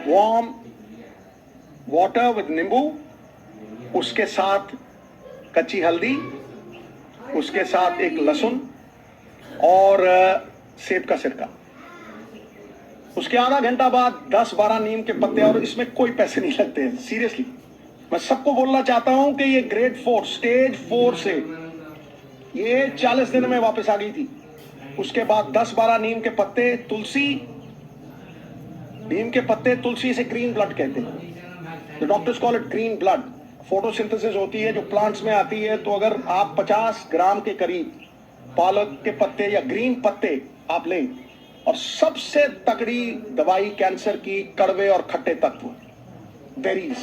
Warm water with नींबू, उसके साथ कच्ची हल्दी, उसके साथ एक लहसुन और सेब का सिरका। उसके आधा घंटा बाद 10-12 नीम के पत्ते, और इसमें कोई पैसे नहीं लगते हैं, सीरियसली। मैं सबको बोलना चाहता हूं कि ये ग्रेड 4 स्टेज 4 से ये 40 दिन में वापस आ गई थी। उसके बाद 10-12 नीम के पत्ते, तुलसी, नीम के पत्ते, तुलसी से ग्रीन ब्लड कहते हैं, the doctors call it green blood. Photosynthesis होती है जो प्लांट्स में आती है। तो अगर आप 50 ग्राम के करीब पालक के पत्ते या ग्रीन पत्ते आप लें, और सबसे तगड़ी दवाई कैंसर की, कड़वे और खट्टे तत्व, बेरीज।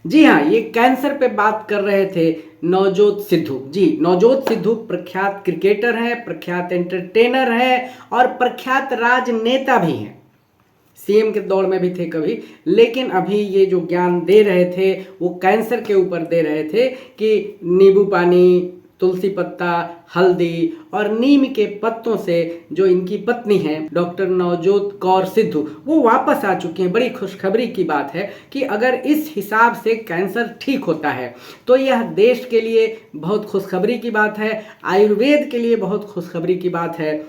जी हाँ, ये कैंसर पे बात कर रहे थे नवजोत सिद्धू जी। नवजोत सिद्धू प्रख्यात क्रिकेटर हैं, प्रख्यात एंटरटेनर हैं और प्रख्यात राजनेता भी हैं। सीएम के दौर में भी थे कभी, लेकिन अभी ये जो ज्ञान दे रहे थे वो कैंसर के ऊपर दे रहे थे कि नींबू पानी, तुलसी पत्ता, हल्दी और नीम के पत्तों से जो इनकी पत्नी है डॉक्टर नवजोत कौर सिद्धू, वो वापस आ चुकी हैं। बड़ी खुशखबरी की बात है कि अगर इस हिसाब से कैंसर ठीक होता है तो यह देश के लिए बहुत खुशखबरी की बात है, आयुर्वेद के लिए बहुत खुशखबरी की बात है।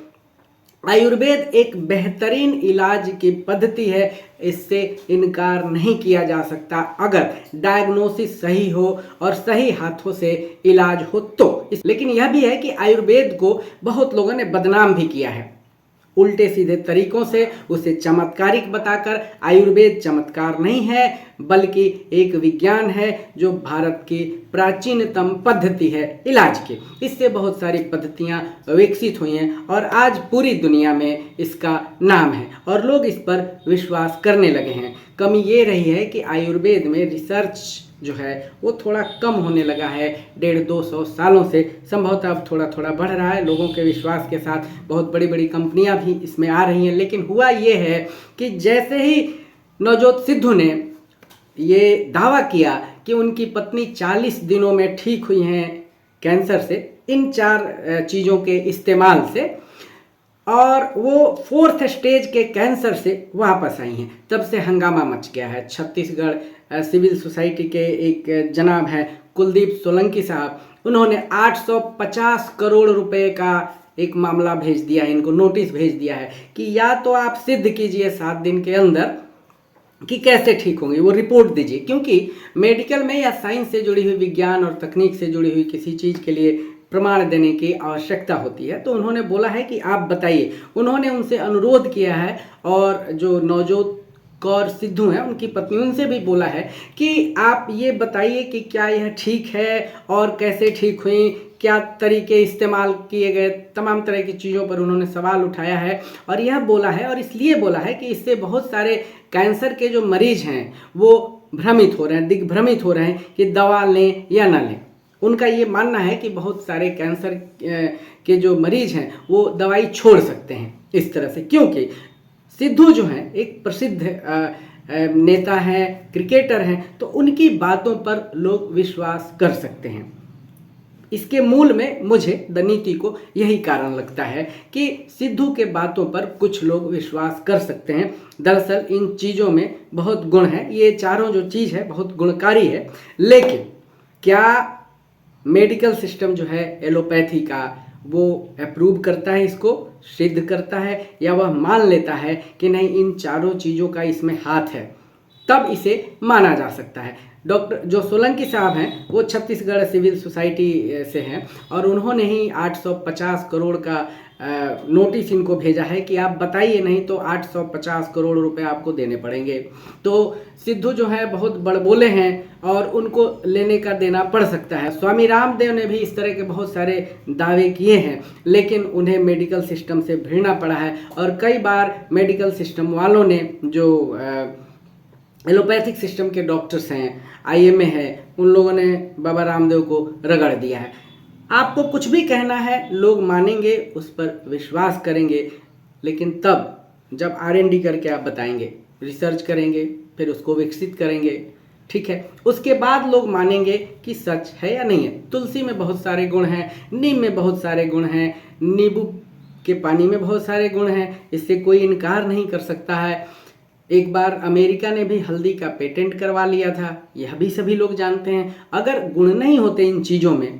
आयुर्वेद एक बेहतरीन इलाज की पद्धति है, इससे इनकार नहीं किया जा सकता अगर डायग्नोसिस सही हो और सही हाथों से इलाज हो तो। लेकिन यह भी है कि आयुर्वेद को बहुत लोगों ने बदनाम भी किया है, उल्टे सीधे तरीकों से उसे चमत्कारिक बताकर। आयुर्वेद चमत्कार नहीं है, बल्कि एक विज्ञान है जो भारत की प्राचीनतम पद्धति है इलाज की। इससे बहुत सारी पद्धतियां विकसित हुई हैं और आज पूरी दुनिया में इसका नाम है और लोग इस पर विश्वास करने लगे हैं। कमी ये रही है कि आयुर्वेद में रिसर्च जो है वो थोड़ा कम होने लगा है 150-200 सालों से। संभवतः अब थोड़ा थोड़ा बढ़ रहा है, लोगों के विश्वास के साथ बहुत बड़ी बड़ी कंपनियां भी इसमें आ रही हैं। लेकिन हुआ ये है कि जैसे ही नवजोत सिद्धू ने ये दावा किया कि उनकी पत्नी 40 दिनों में ठीक हुई हैं कैंसर से, इन 4 चीज़ों के इस्तेमाल से, और वो 4th स्टेज के कैंसर से वापस आई हैं, तब से हंगामा मच गया है। छत्तीसगढ़ सिविल सोसाइटी के एक जनाब हैं कुलदीप सोलंकी साहब, उन्होंने 850 करोड़ रुपए का एक मामला भेज दिया है, इनको नोटिस भेज दिया है कि या तो आप सिद्ध कीजिए 7 दिन के अंदर कि कैसे ठीक होंगे, वो रिपोर्ट दीजिए। क्योंकि मेडिकल में या साइंस से जुड़ी हुई, विज्ञान और तकनीक से जुड़ी हुई किसी चीज़ के लिए प्रमाण देने की आवश्यकता होती है। तो उन्होंने बोला है कि आप बताइए। उन्होंने उनसे अनुरोध किया है और जो नवजोत कौर सिद्धू हैं उनकी पत्नी, उनसे भी बोला है कि आप ये बताइए कि क्या यह ठीक है और कैसे ठीक हुई, क्या तरीके इस्तेमाल किए गए, तमाम तरह की चीज़ों पर उन्होंने सवाल उठाया है। और यह बोला है, और इसलिए बोला है कि इससे बहुत सारे कैंसर के जो मरीज हैं वो भ्रमित हो रहे हैं, दिग्भ्रमित हो रहे हैं कि दवा लें या ना लें। उनका ये मानना है कि बहुत सारे कैंसर के जो मरीज हैं वो दवाई छोड़ सकते हैं इस तरह से, क्योंकि सिद्धू जो हैं एक प्रसिद्ध नेता हैं, क्रिकेटर हैं, तो उनकी बातों पर लोग विश्वास कर सकते हैं। इसके मूल में मुझे द नीति को यही कारण लगता है कि सिद्धू के बातों पर कुछ लोग विश्वास कर सकते हैं। दरअसल इन चीज़ों में बहुत गुण है, ये चारों जो चीज़ है बहुत गुणकारी है। लेकिन क्या मेडिकल सिस्टम जो है एलोपैथी का वो अप्रूव करता है, इसको सिद्ध करता है, या वह मान लेता है कि नहीं इन चारों चीज़ों का इसमें हाथ है, तब इसे माना जा सकता है। डॉक्टर जो सोलंकी साहब हैं वो छत्तीसगढ़ सिविल सोसाइटी से हैं और उन्होंने ही 850 करोड़ का नोटिस इनको भेजा है कि आप बताइए, नहीं तो 850 करोड़ रुपए आपको देने पड़ेंगे। तो सिद्धू जो है बहुत बड़बोले हैं और उनको लेने का देना पड़ सकता है। स्वामी रामदेव ने भी इस तरह के बहुत सारे दावे किए हैं, लेकिन उन्हें मेडिकल सिस्टम से भिड़ना पड़ा है और कई बार मेडिकल सिस्टम वालों ने, जो एलोपैथिक सिस्टम के डॉक्टर्स हैं, आईएमए है, उन लोगों ने बाबा रामदेव को रगड़ दिया है। आपको कुछ भी कहना है, लोग मानेंगे, उस पर विश्वास करेंगे, लेकिन तब जब R&D करके आप बताएंगे, रिसर्च करेंगे, फिर उसको विकसित करेंगे, ठीक है, उसके बाद लोग मानेंगे कि सच है या नहीं है। तुलसी में बहुत सारे गुण हैं, नीम में बहुत सारे गुण हैं, नींबू के पानी में बहुत सारे गुण हैं, इससे कोई इनकार नहीं कर सकता है। एक बार अमेरिका ने भी हल्दी का पेटेंट करवा लिया था, यह भी सभी लोग जानते हैं। अगर गुण नहीं होते इन चीज़ों में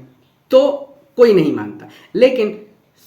तो कोई नहीं मानता, लेकिन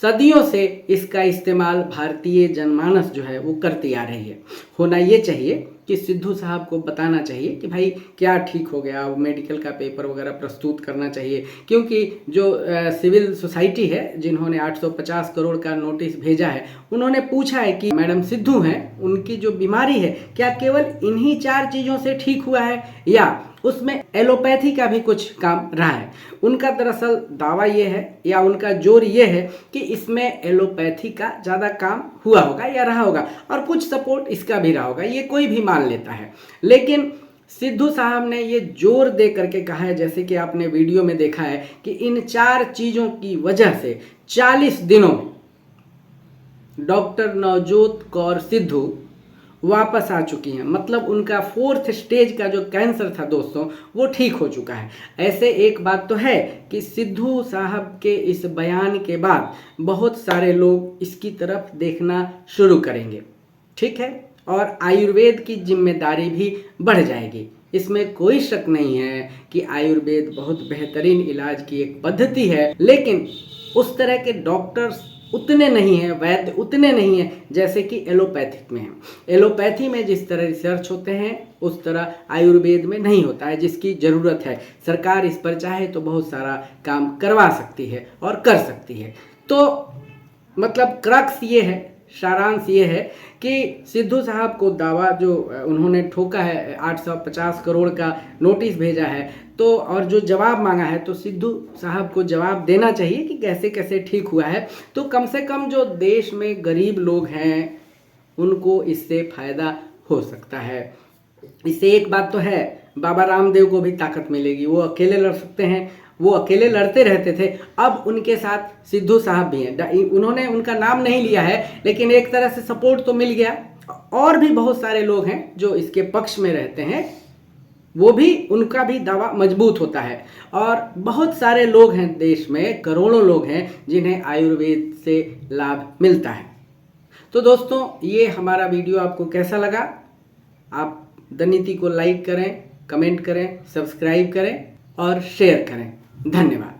सदियों से इसका इस्तेमाल भारतीय जनमानस जो है वो करती आ रही है। होना ये चाहिए कि सिद्धू साहब को बताना चाहिए कि भाई क्या ठीक हो गया, वो मेडिकल का पेपर वगैरह प्रस्तुत करना चाहिए, क्योंकि जो सिविल सोसाइटी है जिन्होंने 850 करोड़ का नोटिस भेजा है, उन्होंने पूछा है कि मैडम सिद्धू हैं, उनकी जो बीमारी है क्या केवल इन्हीं 4 चीज़ों से ठीक हुआ है या उसमें एलोपैथी का भी कुछ काम रहा है। उनका दरअसल दावा ये है या उनका जोर ये है कि इसमें एलोपैथी का ज़्यादा काम हुआ होगा या रहा होगा और कुछ सपोर्ट इसका भी रहा होगा, ये कोई भी मान लेता है। लेकिन सिद्धू साहब ने ये जोर दे करके कहा है, जैसे कि आपने वीडियो में देखा है, कि इन 4 चीज़ों की वजह से 40 दिनों में डॉक्टर नवजोत कौर सिद्धू वापस आ चुकी हैं। मतलब उनका 4th स्टेज का जो कैंसर था दोस्तों वो ठीक हो चुका है। ऐसे एक बात तो है कि सिद्धू साहब के इस बयान के बाद बहुत सारे लोग इसकी तरफ देखना शुरू करेंगे, ठीक है, और आयुर्वेद की जिम्मेदारी भी बढ़ जाएगी। इसमें कोई शक नहीं है कि आयुर्वेद बहुत बेहतरीन इलाज की एक पद्धति है, लेकिन उस तरह के डॉक्टर्स उतने नहीं हैं, वैद्य उतने नहीं हैं जैसे कि एलोपैथिक में है। एलोपैथी में जिस तरह रिसर्च होते हैं उस तरह आयुर्वेद में नहीं होता है, जिसकी ज़रूरत है। सरकार इस पर चाहे तो बहुत सारा काम करवा सकती है और कर सकती है। तो मतलब क्रक्स ये है, सारांश ये है कि सिद्धू साहब को दावा जो उन्होंने ठोका है, 850 करोड़ का नोटिस भेजा है, तो और जो जवाब मांगा है, तो सिद्धू साहब को जवाब देना चाहिए कि कैसे कैसे ठीक हुआ है। तो कम से कम जो देश में गरीब लोग हैं उनको इससे फ़ायदा हो सकता है। इससे एक बात तो है, बाबा रामदेव को भी ताकत मिलेगी, वो अकेले लड़ सकते हैं, वो अकेले लड़ते रहते थे, अब उनके साथ सिद्धू साहब भी हैं। उन्होंने उनका नाम नहीं लिया है लेकिन एक तरह से सपोर्ट तो मिल गया। और भी बहुत सारे लोग हैं जो इसके पक्ष में रहते हैं, वो भी, उनका भी दावा मजबूत होता है। और बहुत सारे लोग हैं देश में, करोड़ों लोग हैं जिन्हें आयुर्वेद से लाभ मिलता है। तो दोस्तों ये हमारा वीडियो आपको कैसा लगा? आप द नीति को लाइक करें, कमेंट करें, सब्सक्राइब करें और शेयर करें। धन्यवाद।